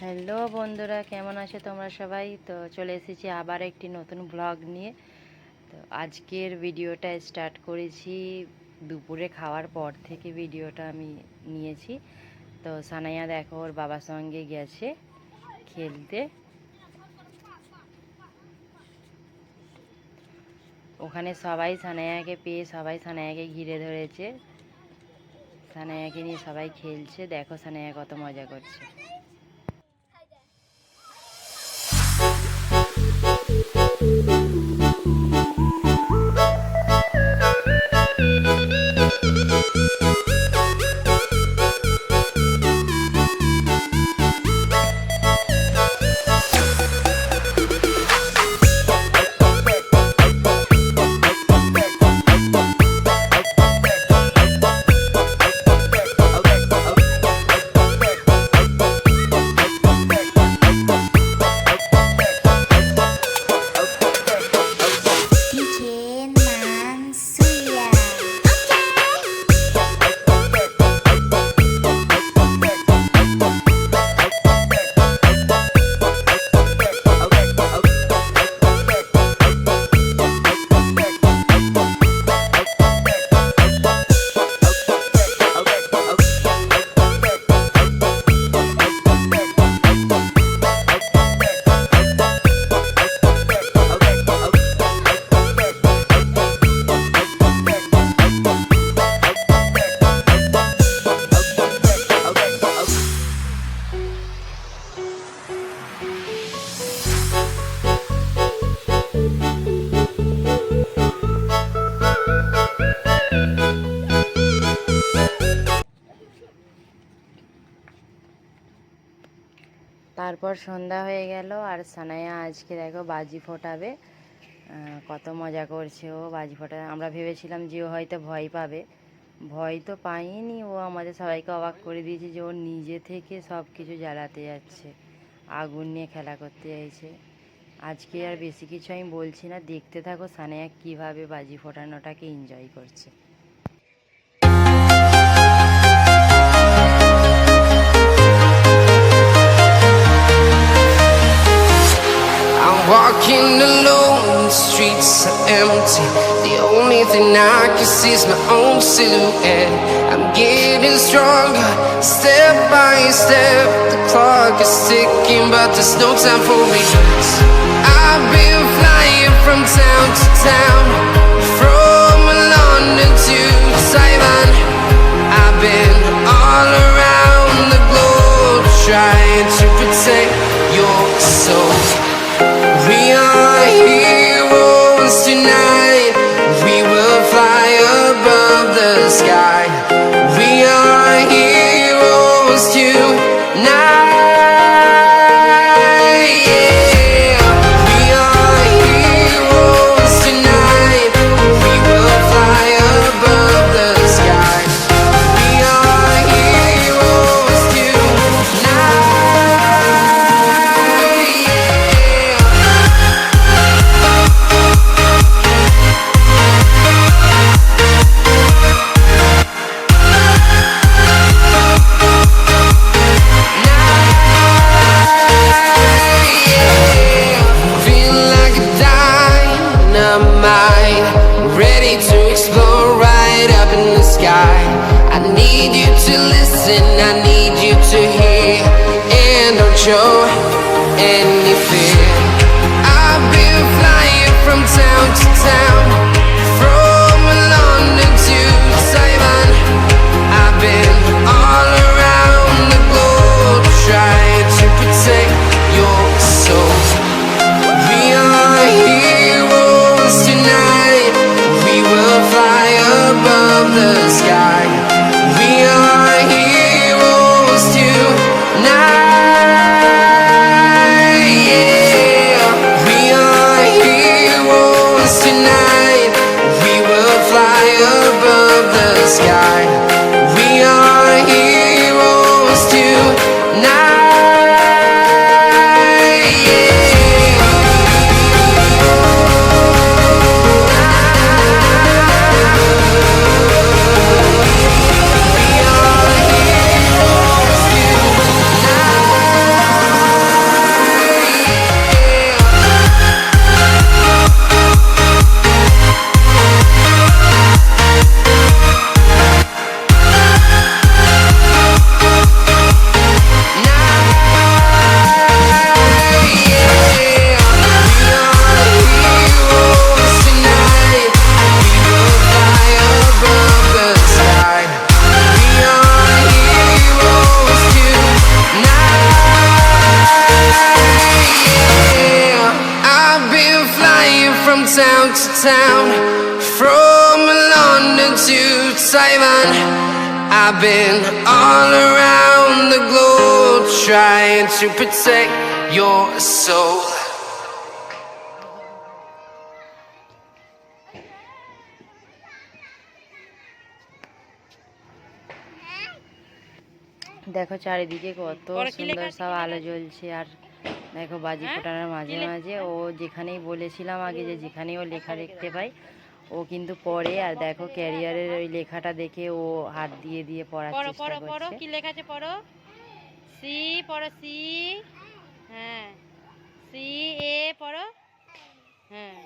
Hello বন্ধুরা, কেমন আছো তোমরা সবাই? তো চলে এসেছি আবার একটি নতুন ব্লগ নিয়ে। তো আজকের ভিডিওটা স্টার্ট করেছি দুপুরে খাওয়ার পর থেকে। ভিডিওটা আমি নিয়েছি। তো সানাইয়া দেখো ওর বাবার সঙ্গে গেছে খেলতে। ওখানে সবাই সানাইয়াকে পেয়ে সবাই সানাইয়াকে ঘিরে ধরেছে। সানাইয়াকে নিয়ে সবাই খেলছে। দেখো সানাইয়া কত মজা করছে। তারপর সন্ধ্যা হয়ে গেল আর সানাইয়া আজকে দেখো বাজি ফোটাবে। কত মজা করছে ও বাজি ফোটা। আমরা ভেবেছিলাম যে ও হয়তো ভয় পাবে, ভয় তো পাইনি। ও আমাদের সবাইকে অবাক করে দিয়েছে যে ও নিজে থেকে সব কিছু জ্বালাতে যাচ্ছে, আগুন নিয়ে খেলা করতে চাইছে। আজকে আর বেশি কিছু আমি বলছি না, দেখতে থাকো সানাইয়া কীভাবে বাজি ফোটানোটাকে এনজয় করছে। Walking alone, the streets are empty. The only thing I can see is my own silhouette. I'm getting stronger, step by step. The clock is ticking, but there's no time for regrets. I've been flying from town to town, from London to Taiwan. I've been all around the globe, trying to protect your soul. We are heroes tonight. We will fly above the sky. We are heroes tonight. Yeah. We are heroes tonight. We will fly above the sky. We are heroes tonight. Ready to explore right up in the sky. I need you to listen, I need you to hear, and don't show any fear. I've been flying from town to town, from London to Taiwan. I've been all around the globe, trying to protect your soul. We are heroes tonight. We will fly above the sky. We are heroes tonight. Yeah, we are heroes tonight. town, from London to Taiwan. I've been all around the globe trying to protect your soul. দেখো চারিদিকে কত সুন্দর সব আলো জ্বলছে, আর দেখো বাজি ফোটানোর মাঝে মাঝে ও যেখানেই বলেছিলাম আগে যে যেখানেই ও লেখা দেখতে পাই ও কিন্তু পড়ে। আর দেখো ক্যারিয়ারের ওই লেখাটা দেখে ও হাত দিয়ে দিয়ে পড়ার চেষ্টা করছে। কি লেখা আছে পড়ো? সি পড়ো, সি। হ্যাঁ, সি এ পড়ো। হ্যাঁ,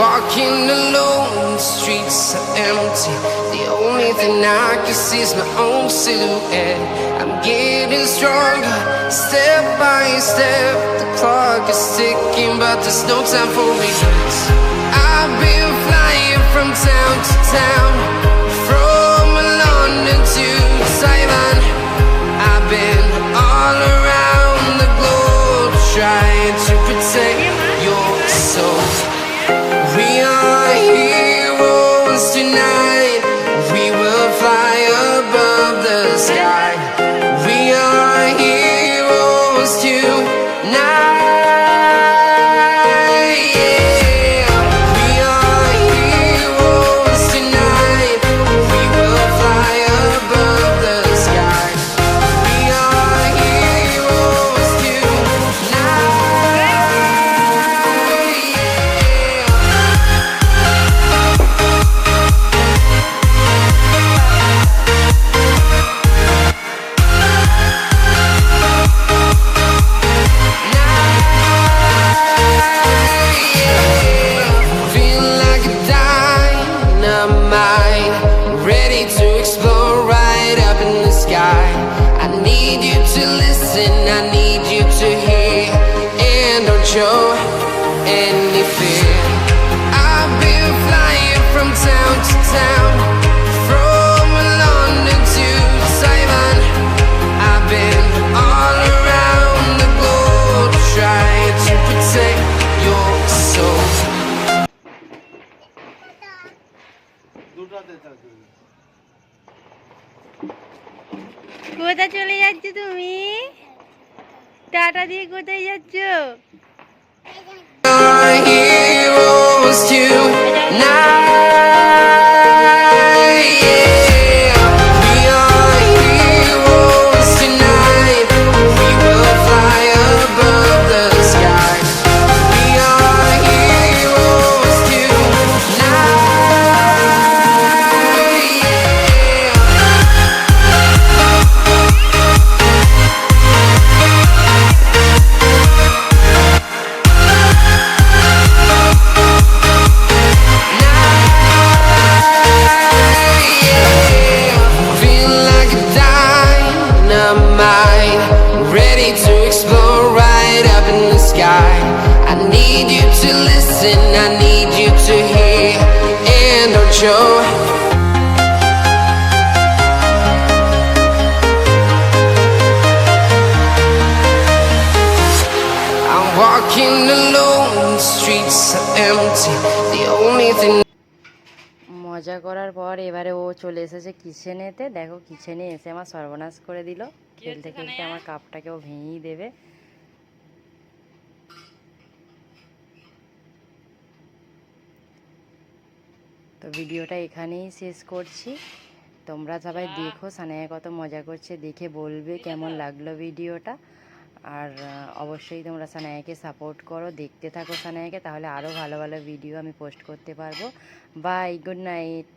Walking alone, the streets are empty. The only thing I can see is my own silhouette. I'm getting stronger, step by step. The clock is ticking, but there's no time for regrets. I've been flying from town to town, from London to Taiwan. I've been all around the globe trying to protect your soul. We are heroes tonight. We will fly above the sky. We are heroes tonight. Yeah. We are heroes tonight. We will fly above the sky. We are heroes tonight. Feel like a dynamite, ready to explode right up in the sky. I need you to listen, I need you to hear, and don't show any fear. I've been flying from town to town, from London to Taiwan. I've been all around the globe trying to protect your soul. কোথায় চলে যাচ্ছ তুমি? Tata দিয়ে কোথায় যাচ্ছ? Our heroes tonight. Yeah. We are heroes tonight. We will fly above the sky. We are heroes tonight. Yeah. Feel like a dynamite, ready to explode right up in the sky. I need you to listen, I need you to hear, and don't show. I'm walking alone, the streets are empty. The only thing মজা করার পর এবারে ও চলে এসেছে কিচেনেতে। দেখো কিচেনে এসে আমার সর্বনাশ করে দিল। খেলতে খেলতে আমার কাপটাকেও ভেঙেই দেবে। তো ভিডিওটা এখানেই শেষ করছি। তোমরা সবাই দেখো সানায়া কত মজা করছে, দেখে বলবে কেমন লাগলো ভিডিওটা। আর অবশ্যই তোমরা সানায়াকে সাপোর্ট করো, দেখতে থাকো সানায়াকে, তাহলে আরও ভালো ভালো ভিডিও আমি পোস্ট করতে পারবো। Bye, good night.